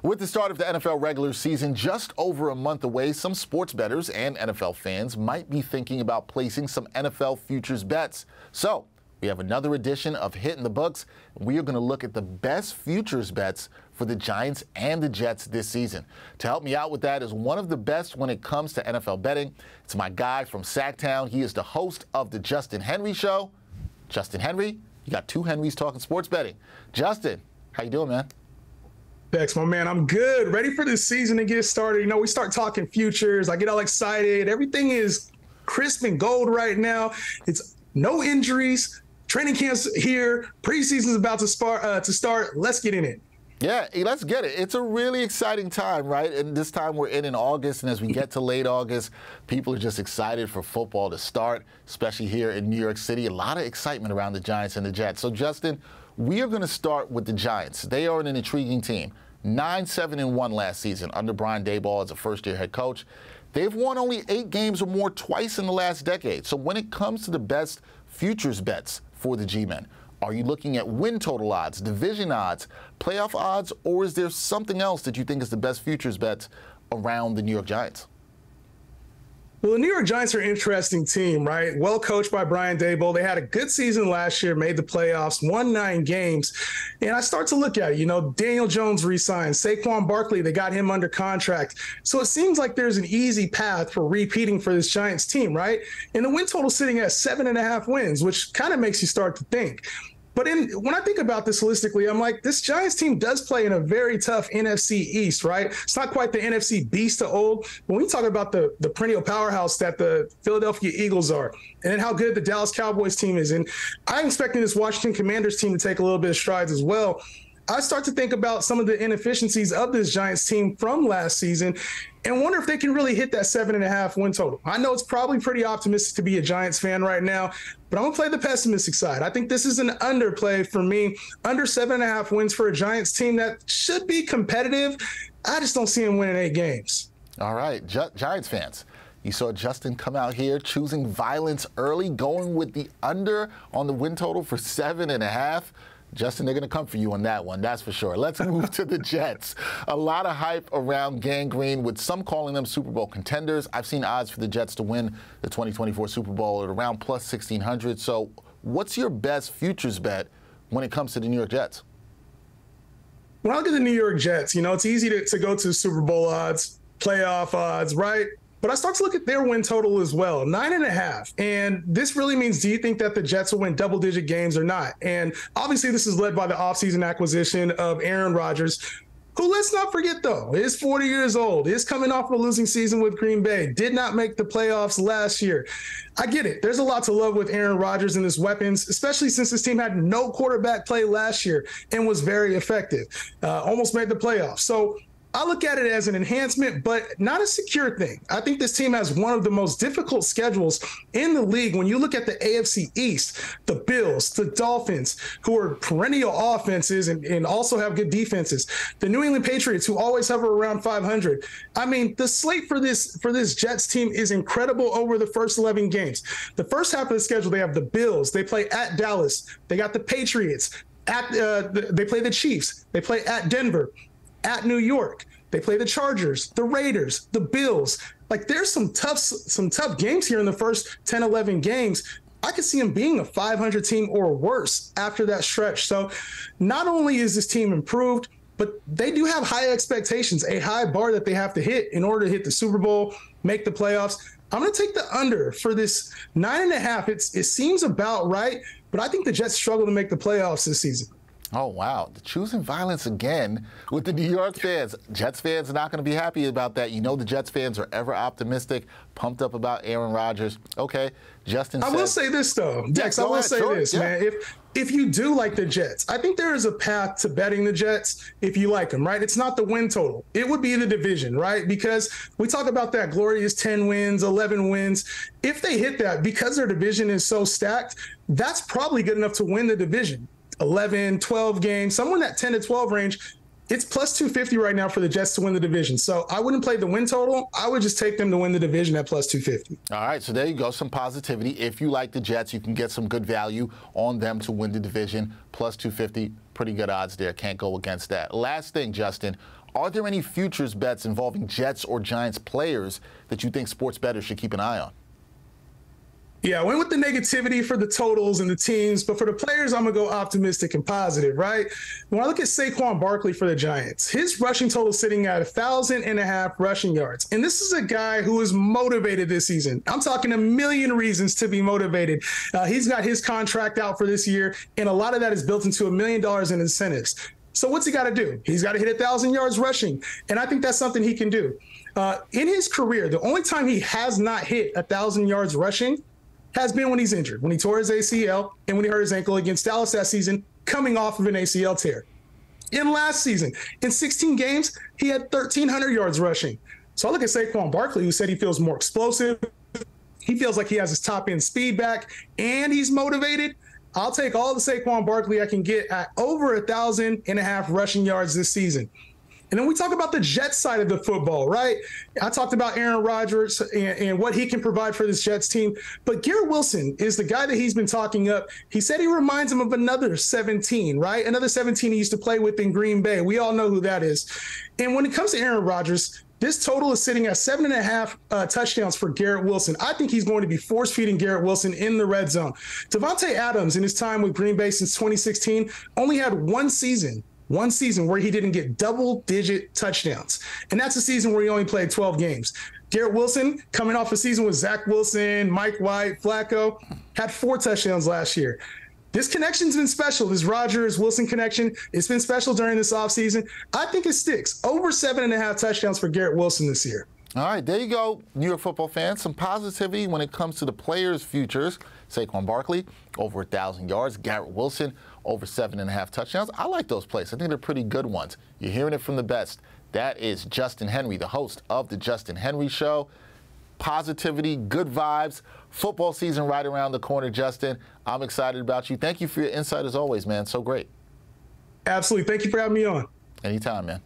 With the start of the NFL regular season just over a month away, some sports bettors and NFL fans might be thinking about placing some NFL futures bets. So we have another edition of Hitting the Books. We are going to look at the best futures bets for the Giants and the Jets this season. To help me out with that is one of the best when it comes to NFL betting. It's my guy from Sacktown. He is the host of the Justin Henry Show. Justin Henry, you got two Henrys talking sports betting. Justin, how you doing, man? Bex, my man, I'm good. Ready for this season to get started. You know, we start talking futures. I get all excited. Everything is crisp and gold right now. It's no injuries. Training camp's here. Preseason's about to start. Let's get in it. Yeah, let's get it. It's a really exciting time, right? And this time we're in August, and as we get to late August, people are just excited for football to start, especially here in New York City. A lot of excitement around the Giants and the Jets. So, Justin, we are going to start with the Giants. They are an intriguing team. 9-7-1 last season under Brian Daboll as a first-year head coach. They've won only 8 games or more twice in the last decade. So when it comes to the best futures bets for the G-Men, are you looking at win total odds, division odds, playoff odds, or is there something else that you think is the best futures bets around the New York Giants? Well, the New York Giants are an interesting team, right? Well coached by Brian Daboll. They had a good season last year, made the playoffs, won 9 games. And I start to look at it, you know, Daniel Jones re-signed, Saquon Barkley, they got him under contract. So it seems like there's an easy path for repeating for this Giants team, right? And the win total sitting at 7.5 wins, which kind of makes you start to think. But when I think about this holistically, I'm like, this Giants team does play in a very tough NFC East, right? It's not quite the NFC beast of old. When we talk about the perennial powerhouse that the Philadelphia Eagles are, and then how good the Dallas Cowboys team is, and I'm expecting this Washington Commanders team to take a little bit of strides as well, I start to think about some of the inefficiencies of this Giants team from last season and wonder if they can really hit that 7.5 win total. I know it's probably pretty optimistic to be a Giants fan right now, but I'm going to play the pessimistic side. I think this is an underplay for me. Under 7.5 wins for a Giants team that should be competitive. I just don't see them winning 8 games. All right, Giants fans. You saw Justin come out here choosing violence early, going with the under on the win total for 7.5. Justin, they're going to come for you on that one, that's for sure. Let's move to the Jets. A lot of hype around Gang Green, with some calling them Super Bowl contenders. I've seen odds for the Jets to win the 2024 Super Bowl at around plus 1,600. So what's your best futures bet when it comes to the New York Jets? When I look at the New York Jets, you know, it's easy to go to Super Bowl odds, playoff odds, right? But I start to look at their win total as well, 9.5. And this really means, do you think that the Jets will win double-digit games or not? And obviously this is led by the offseason acquisition of Aaron Rodgers, who, let's not forget, though, is 40 years old, is coming off a losing season with Green Bay, did not make the playoffs last year. I get it. There's a lot to love with Aaron Rodgers and his weapons, especially since this team had no quarterback play last year and was very effective, almost made the playoffs. So I look at it as an enhancement, but not a secure thing. I think this team has one of the most difficult schedules in the league. When you look at the AFC East, the Bills, the Dolphins, who are perennial offenses and also have good defenses, the New England Patriots, who always hover around 500. I mean, the slate for this Jets team is incredible over the first 11 games. The first half of the schedule, they have the Bills. They play at Dallas. They got the Patriots. They play the Chiefs. They play at Denver. At New York, they play the Chargers, the Raiders, the Bills. Like, there's some tough games here in the first 10, 11 games. I could see them being a 500 team or worse after that stretch. So not only is this team improved, but they do have high expectations, a high bar that they have to hit in order to hit the Super Bowl, make the playoffs. I'm going to take the under for this 9.5. It seems about right, but I think the Jets struggle to make the playoffs this season. Oh, wow. Choosing violence again with the New York fans. Jets fans are not going to be happy about that. You know the Jets fans are ever optimistic, pumped up about Aaron Rodgers. Okay, Justin said, I will say this, though. Dex, I will say this, man. If you do like the Jets, I think there is a path to betting the Jets if you like them, right? It's not the win total. It would be the division, right? Because we talk about that glorious 10 wins, 11 wins. If they hit that, because their division is so stacked, that's probably good enough to win the division. 11, 12 games, somewhere in that 10 to 12 range. It's plus 250 right now for the Jets to win the division. So I wouldn't play the win total. I would just take them to win the division at plus 250. All right, so there you go, some positivity. If you like the Jets, you can get some good value on them to win the division. Plus 250, pretty good odds there. Can't go against that. Last thing, Justin, Are there any futures bets involving Jets or Giants players that you think sports bettors should keep an eye on? Yeah, I went with the negativity for the totals and the teams, but for the players, I'm going to go optimistic and positive, right? When I look at Saquon Barkley for the Giants, his rushing total is sitting at 1,500 rushing yards. And this is a guy who is motivated this season. I'm talking a million reasons to be motivated. He's got his contract out for this year, and a lot of that is built into $1 million in incentives. So what's he got to do? He's got to hit 1,000 yards rushing, and I think that's something he can do. In his career, the only time he has not hit 1,000 yards rushing has been when he's injured, when he tore his ACL and when he hurt his ankle against Dallas that season, coming off of an ACL tear. In last season, in 16 games, he had 1,300 yards rushing. So I look at Saquon Barkley, who said he feels more explosive. He feels like he has his top-end speed back, and he's motivated. I'll take all the Saquon Barkley I can get at over 1,500 rushing yards this season. And then we talk about the Jets side of the football, right? I talked about Aaron Rodgers and what he can provide for this Jets team. But Garrett Wilson is the guy that he's been talking up. He said he reminds him of another 17, right? Another 17 he used to play with in Green Bay. We all know who that is. And when it comes to Aaron Rodgers, this total is sitting at 7.5 touchdowns for Garrett Wilson. I think he's going to be force-feeding Garrett Wilson in the red zone. Davante Adams, in his time with Green Bay since 2016, only had one season where he didn't get double-digit touchdowns. And that's a season where he only played 12 games. Garrett Wilson, coming off a season with Zach Wilson, Mike White, Flacco, had 4 touchdowns last year. This connection's been special. This Rodgers-Wilson connection, it's been special during this offseason. I think it sticks. Over 7.5 touchdowns for Garrett Wilson this year. All right, there you go, New York football fans. Some positivity when it comes to the players' futures. Saquon Barkley, over 1,000 yards. Garrett Wilson, over 7.5 touchdowns. I like those plays. I think they're pretty good ones. You're hearing it from the best. That is Justin Henry, the host of The Justin Henry Show. Positivity, good vibes. Football season right around the corner, Justin. I'm excited about you. Thank you for your insight as always, man. So great. Absolutely. Thank you for having me on. Anytime, man.